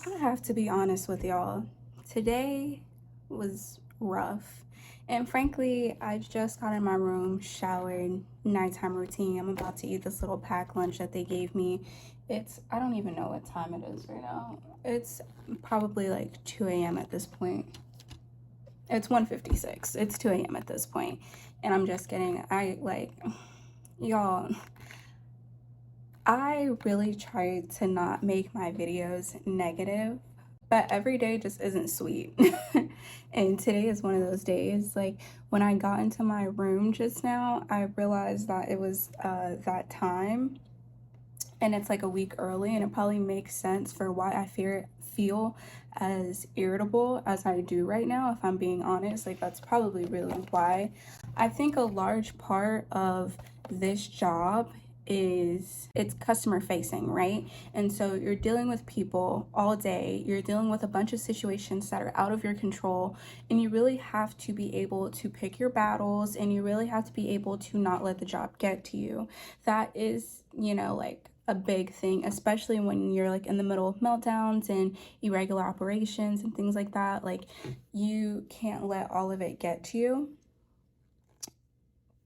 I have to be honest with y'all. Today was rough. And frankly, I just got in my room, showered, nighttime routine. I'm about to eat this little packed lunch that they gave me. I don't even know what time it is right now. It's probably like 2 a.m. at this point. It's 1:56. It's 2 a.m. at this point. And I'm just kidding. Y'all, I really try to not make my videos negative, but every day just isn't sweet. And today is one of those days. Like when I got into my room just now, I realized that it was that time, and it's like a week early, and it probably makes sense for why I feel as irritable as I do right now, if I'm being honest. Like that's probably really why. I think a large part of this job is it's customer facing, right? And so you're dealing with people all day, you're dealing with a bunch of situations that are out of your control, and you really have to be able to pick your battles, and you really have to be able to not let the job get to you. That is, like a big thing, especially when you're like in the middle of meltdowns and irregular operations and things like that. Like you can't let all of it get to you.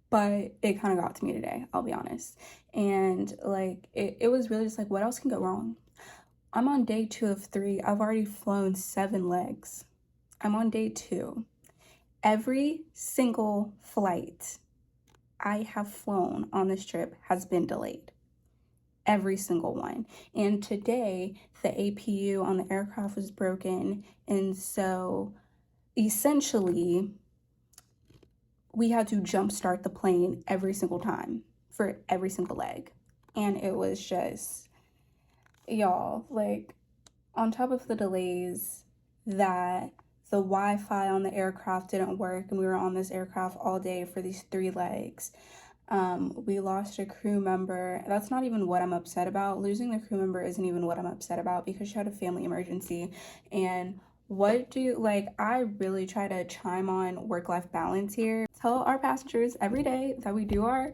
But it kind of got to me today, I'll be honest. And like it was really just like, what else can go wrong? I'm on day 2 of 3. I've already flown 7 legs. I'm on day 2. Every single flight I have flown on this trip has been delayed. Every single one. And today the APU on the aircraft was broken, and so essentially we had to jumpstart the plane every single time for every single leg. And it was just, y'all, like on top of the delays, that the Wi-Fi on the aircraft didn't work, and we were on this aircraft all day for these 3 legs. We lost a crew member. That's not even what I'm upset about. Losing the crew member isn't even what I'm upset about, because she had a family emergency. And I really try to chime on work-life balance here. Tell our passengers every day that we do our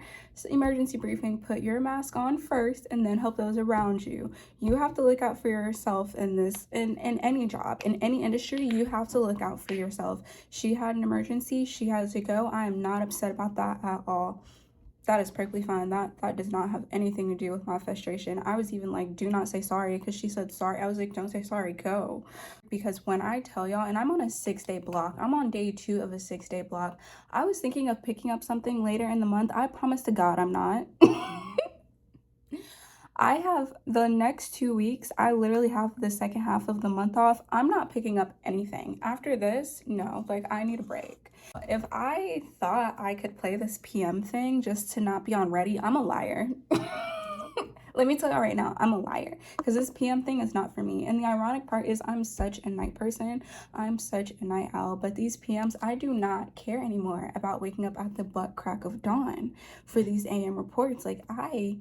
emergency briefing, put your mask on first and then help those around you. You have to look out for yourself in any job, in any industry. You have to look out for yourself. She had an emergency. She had to go. I am not upset about that at all. That is perfectly fine. That does not have anything to do with my frustration. I was even like, do not say sorry, because she said sorry. I was like, don't say sorry, go. Because when I tell y'all, and I'm on a 6-day block, I'm on day 2 of a 6-day block. I was thinking of picking up something later in the month. I promise to God I'm not. I have the next 2 weeks, I literally have the second half of the month off. I'm not picking up anything. After this, no, like I need a break. If I thought I could play this PM thing just to not be on ready, I'm a liar. Let me tell you right now, I'm a liar, because this PM thing is not for me. And the ironic part is I'm such a night person. I'm such a night owl. But these PMs, I do not care anymore about waking up at the butt crack of dawn for these AM reports. Like I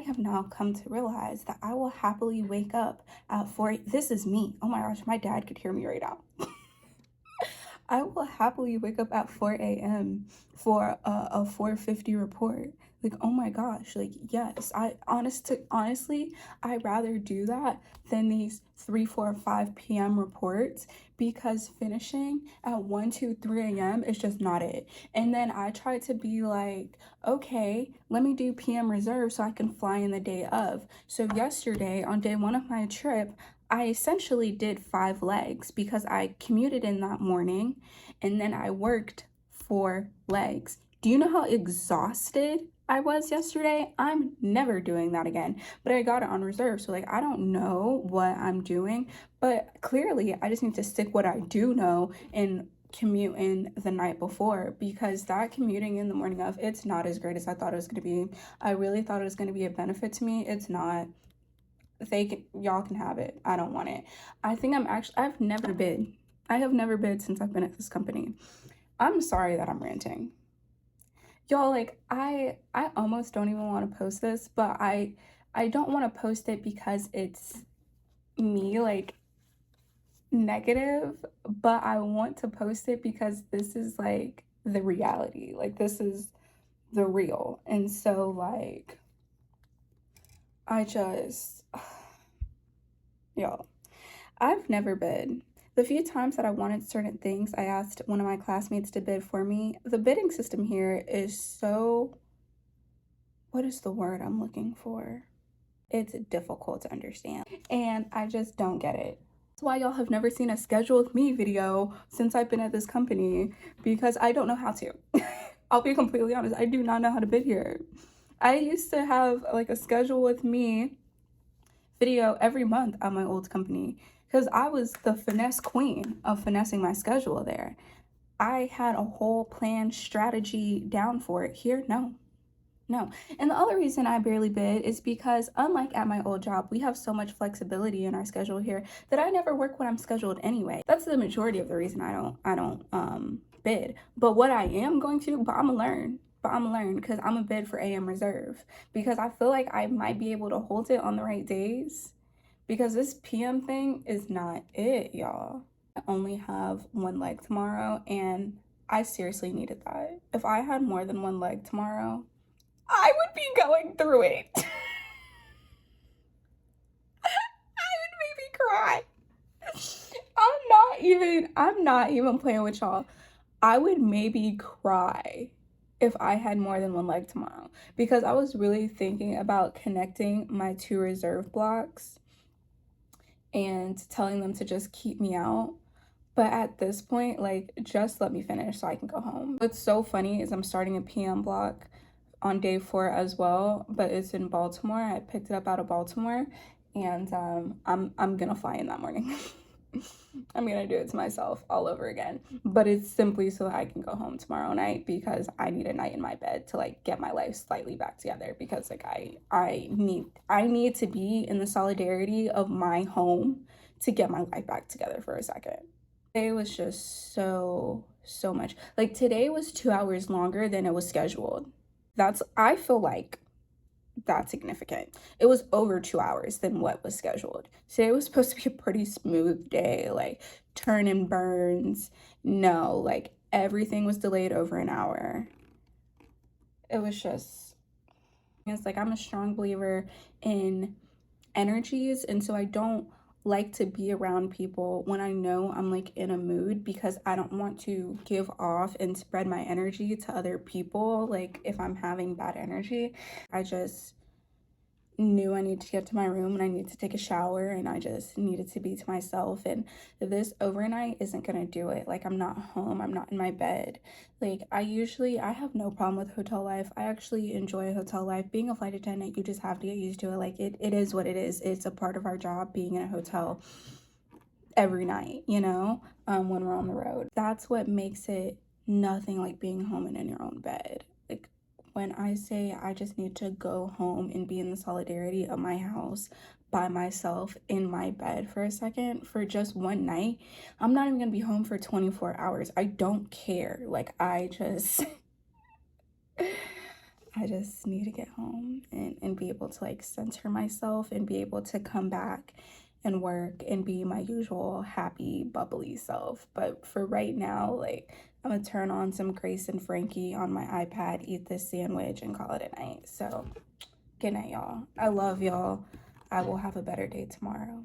have now come to realize that I will happily wake up at 4. This is me. Oh my gosh, my dad could hear me right now. I will happily wake up at 4 a.m. for a 4:50 report. Like, oh my gosh, like, yes, honestly, I'd rather do that than these 3, 4, 5 p.m. reports, because finishing at 1, 2, 3 a.m. is just not it. And then I try to be like, okay, let me do PM reserve so I can fly in the day of. So yesterday, on day 1 of my trip, I essentially did 5 legs, because I commuted in that morning and then I worked 4 legs. Do you know how exhausted I was yesterday? I'm never doing that again, but I got it on reserve. So like, I don't know what I'm doing, but clearly I just need to stick what I do know and commute in the night before, because that commuting in the morning of, it's not as great as I thought it was going to be. I really thought it was going to be a benefit to me. It's not. Y'all can have it. I don't want it. I have never bid since I've been at this company. I'm sorry that I'm ranting. Y'all, like, I almost don't even want to post this, but I don't want to post it because it's me, like, negative, but I want to post it because this is, like, the reality. Like, this is the real. And so, like, y'all, I've never bid. The few times that I wanted certain things, I asked one of my classmates to bid for me. The bidding system here is so, what is the word I'm looking for? It's difficult to understand, and I just don't get it. That's why y'all have never seen a schedule with me video since I've been at this company, because I don't know how to. I'll be completely honest, I do not know how to bid here. I used to have like a schedule with me video every month at my old company because I was the finesse queen of finessing my schedule there. I had a whole plan strategy down for it. Here, no. And the other reason I barely bid is because, unlike at my old job, we have so much flexibility in our schedule here that I never work when I'm scheduled anyway. That's the majority of the reason I don't bid. But what I am going to, but I'm gonna learn because I'm a bid for AM reserve, because I feel like I might be able to hold it on the right days, because this PM thing is not it, y'all. I only have one leg tomorrow, and I seriously needed that. If I had more than one leg tomorrow, I would be going through it. I would maybe cry. I'm not even playing with y'all. I would maybe cry if I had more than one leg tomorrow, because I was really thinking about connecting my 2 reserve blocks and telling them to just keep me out. But at this point, like, just let me finish so I can go home. What's so funny is I'm starting a PM block on day 4 as well, but it's in Baltimore. I picked it up out of Baltimore, and I'm gonna fly in that morning. I'm gonna do it to myself all over again, but it's simply so that I can go home tomorrow night, because I need a night in my bed to like get my life slightly back together, because like I need to be in the solidarity of my home to get my life back together for a second. Today was just so much. Like, today was 2 hours longer than it was scheduled. I feel like that's significant. It was over 2 hours than what was scheduled. Today was supposed to be a pretty smooth day, like turn and burns. No, like everything was delayed over an hour. It was just, it's like, I'm a strong believer in energies, and so I don't like to be around people when I know I'm like in a mood, because I don't want to give off and spread my energy to other people. Like, if I'm having bad energy, I just knew I needed to get to my room and I needed to take a shower, and I just needed to be to myself. And this overnight isn't gonna do it. Like, I'm not home, I'm not in my bed. Like, I have no problem with hotel life. I actually enjoy hotel life. Being a flight attendant, you just have to get used to it. Like, it is what it is. It's a part of our job, being in a hotel every night, you know, when we're on the road. That's what makes it nothing like being home and in your own bed. Like, when I say I just need to go home and be in the solidarity of my house by myself in my bed for a second, for just one night, I'm not even gonna be home for 24 hours. I don't care. Like, I just need to get home and be able to like center myself and be able to come back and work and be my usual happy, bubbly self. But for right now, like, I'm gonna turn on some Grace and Frankie on my iPad, eat this sandwich, and call it a night. So, good night, y'all. I love y'all. I will have a better day tomorrow.